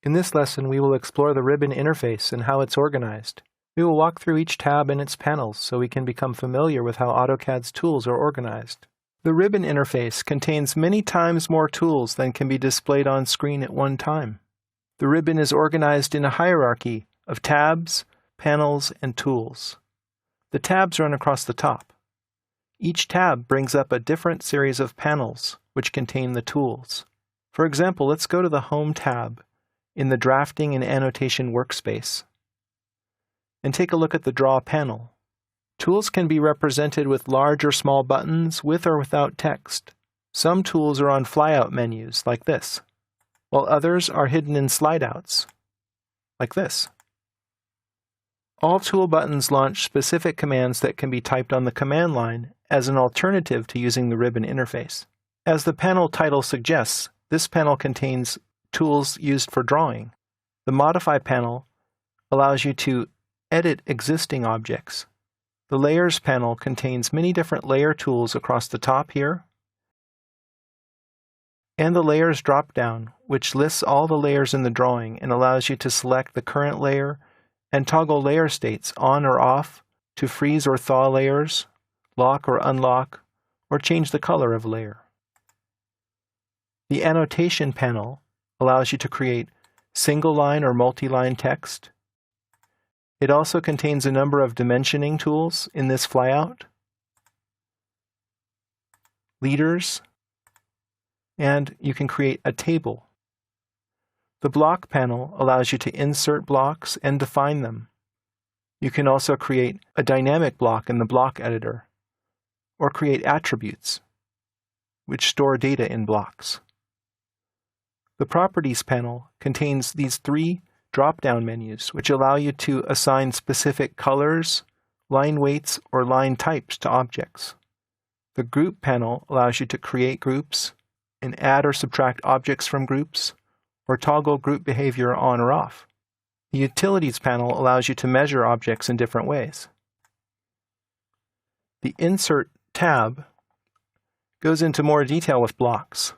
In this lesson, we will explore the ribbon interface and how it's organized. We will walk through each tab and its panels so we can become familiar with how AutoCAD's tools are organized. The ribbon interface contains many times more tools than can be displayed on screen at one time. The ribbon is organized in a hierarchy of tabs, panels, and tools. The tabs run across the top. Each tab brings up a different series of panels, which contain the tools. For example, let's go to the Home tab in the Drafting and Annotation workspace, and take a look at the Draw panel. Tools can be represented with large or small buttons, with or without text. Some tools are on flyout menus, like this, while others are hidden in slideouts, like this. All tool buttons launch specific commands that can be typed on the command line as an alternative to using the ribbon interface. As the panel title suggests, this panel contains tools used for drawing. The Modify panel allows you to edit existing objects. The Layers panel contains many different layer tools across the top here, and the Layers drop-down, which lists all the layers in the drawing and allows you to select the current layer and toggle layer states on or off to freeze or thaw layers, lock or unlock, or change the color of a layer. The Annotation panel allows you to create single-line or multi-line text. It also contains a number of dimensioning tools in this flyout, leaders, and you can create a table. The Block panel allows you to insert blocks and define them. You can also create a dynamic block in the block editor, or create attributes, which store data in blocks. The Properties panel contains these three drop-down menus, which allow you to assign specific colors, line weights, or line types to objects. The Group panel allows you to create groups and add or subtract objects from groups, or toggle group behavior on or off. The Utilities panel allows you to measure objects in different ways. The Insert tab goes into more detail with blocks,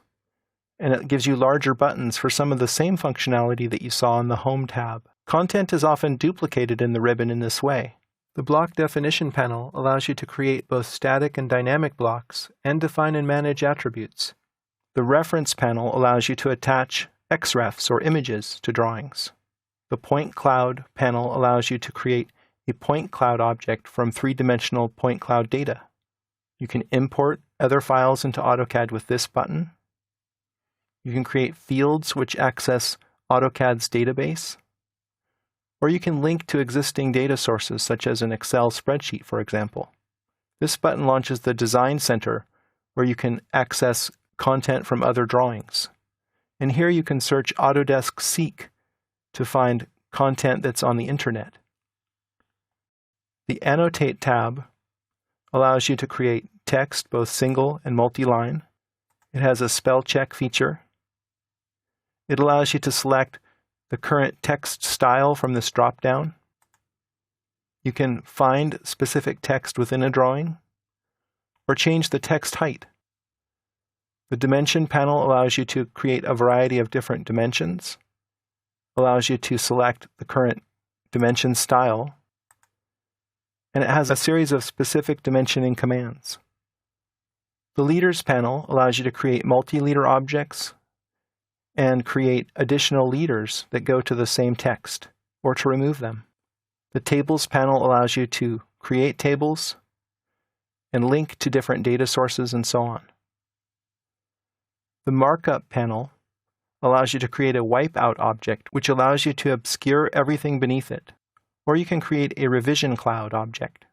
and it gives you larger buttons for some of the same functionality that you saw in the Home tab. Content is often duplicated in the ribbon in this way. The Block Definition panel allows you to create both static and dynamic blocks and define and manage attributes. The Reference panel allows you to attach XREFs or images to drawings. The Point Cloud panel allows you to create a point cloud object from three-dimensional point cloud data. You can import other files into AutoCAD with this button. You can create fields which access AutoCAD's database, or you can link to existing data sources such as an Excel spreadsheet, for example. This button launches the Design Center, where you can access content from other drawings. And here you can search Autodesk Seek to find content that's on the internet. The Annotate tab allows you to create text, both single and multi-line. It has a spell check feature. It allows you to select the current text style from this drop-down. You can find specific text within a drawing, or change the text height. The Dimension panel allows you to create a variety of different dimensions, allows you to select the current dimension style, and it has a series of specific dimensioning commands. The Leaders panel allows you to create multi-leader objects and create additional leaders that go to the same text, or to remove them. The Tables panel allows you to create tables and link to different data sources and so on. The Markup panel allows you to create a wipeout object, which allows you to obscure everything beneath it, or you can create a revision cloud object.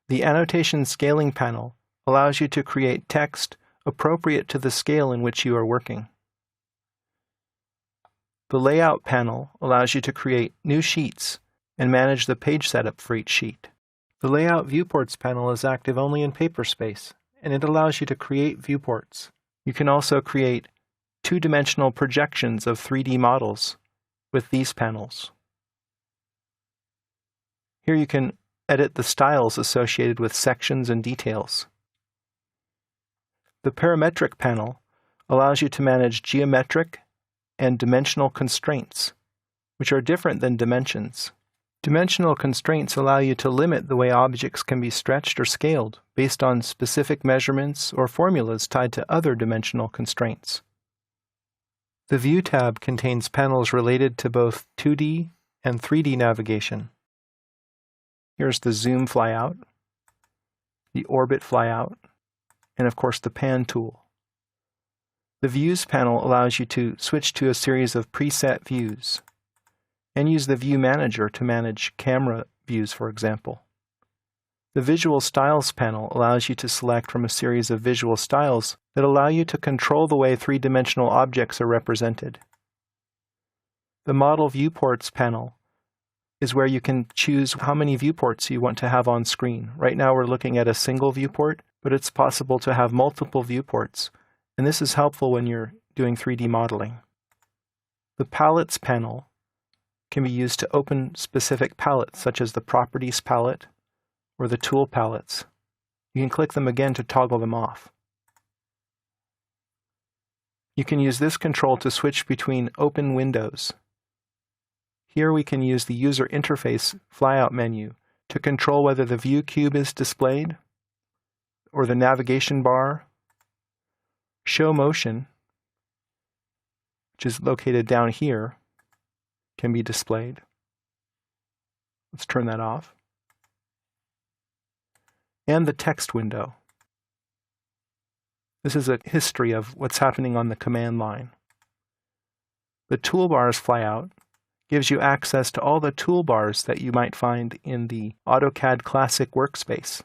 The Annotation Scaling panel allows you to create text appropriate to the scale in which you are working. The Layout panel allows you to create new sheets and manage the page setup for each sheet. The Layout Viewports panel is active only in Paperspace, and it allows you to create viewports. You can also create two-dimensional projections of 3D models with these panels. Here you can edit the styles associated with sections and details. The Parametric panel allows you to manage geometric and dimensional constraints, which are different than dimensions. Dimensional constraints allow you to limit the way objects can be stretched or scaled based on specific measurements or formulas tied to other dimensional constraints. The View tab contains panels related to both 2D and 3D navigation. Here's the Zoom flyout, the Orbit flyout, and of course the Pan tool. The Views panel allows you to switch to a series of preset views and use the View Manager to manage camera views, for example. The Visual Styles panel allows you to select from a series of visual styles that allow you to control the way three-dimensional objects are represented. The Model Viewports panel is where you can choose how many viewports you want to have on screen. Right now we're looking at a single viewport, but it's possible to have multiple viewports, and this is helpful when you're doing 3D modeling. The Palettes panel can be used to open specific palettes, such as the Properties palette or the Tool palettes. You can click them again to toggle them off. You can use this control to switch between open windows. Here we can use the User Interface flyout menu to control whether the view cube is displayed, or the navigation bar. Show Motion, which is located down here, can be displayed. Let's turn that off. And the text window. This is a history of what's happening on the command line. The Toolbars flyout gives you access to all the toolbars that you might find in the AutoCAD Classic workspace.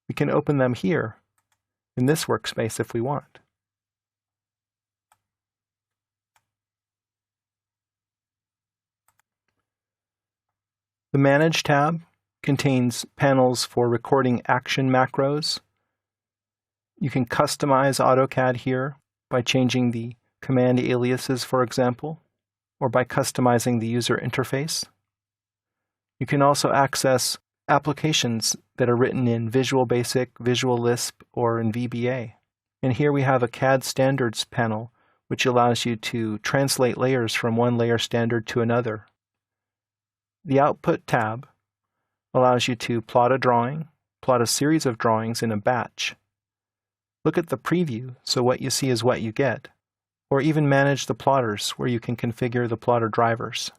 We can open them here in this workspace if we want. The Manage tab contains panels for recording action macros. You can customize AutoCAD here by changing the command aliases, for example, or by customizing the user interface. You can also access applications that are written in Visual Basic, Visual Lisp, or in VBA. And here we have a CAD Standards panel, which allows you to translate layers from one layer standard to another. The Output tab allows you to plot a drawing, plot a series of drawings in a batch. Look at the preview, so what you see is what you get, or even manage the plotters, where you can configure the plotter drivers.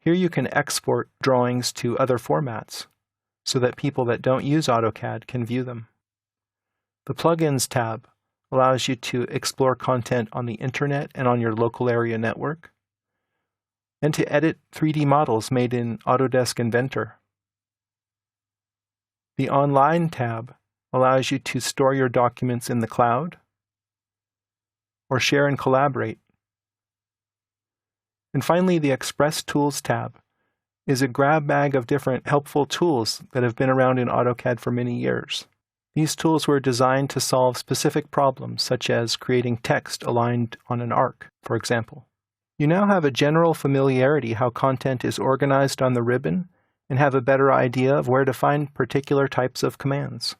Here you can export drawings to other formats, so that people that don't use AutoCAD can view them. The Plugins tab allows you to explore content on the internet and on your local area network, and to edit 3D models made in Autodesk Inventor. The Online tab allows you to store your documents in the cloud, or share and collaborate. And finally, the Express Tools tab is a grab bag of different helpful tools that have been around in AutoCAD for many years. These tools were designed to solve specific problems, such as creating text aligned on an arc, for example. You now have a general familiarity how content is organized on the ribbon and have a better idea of where to find particular types of commands.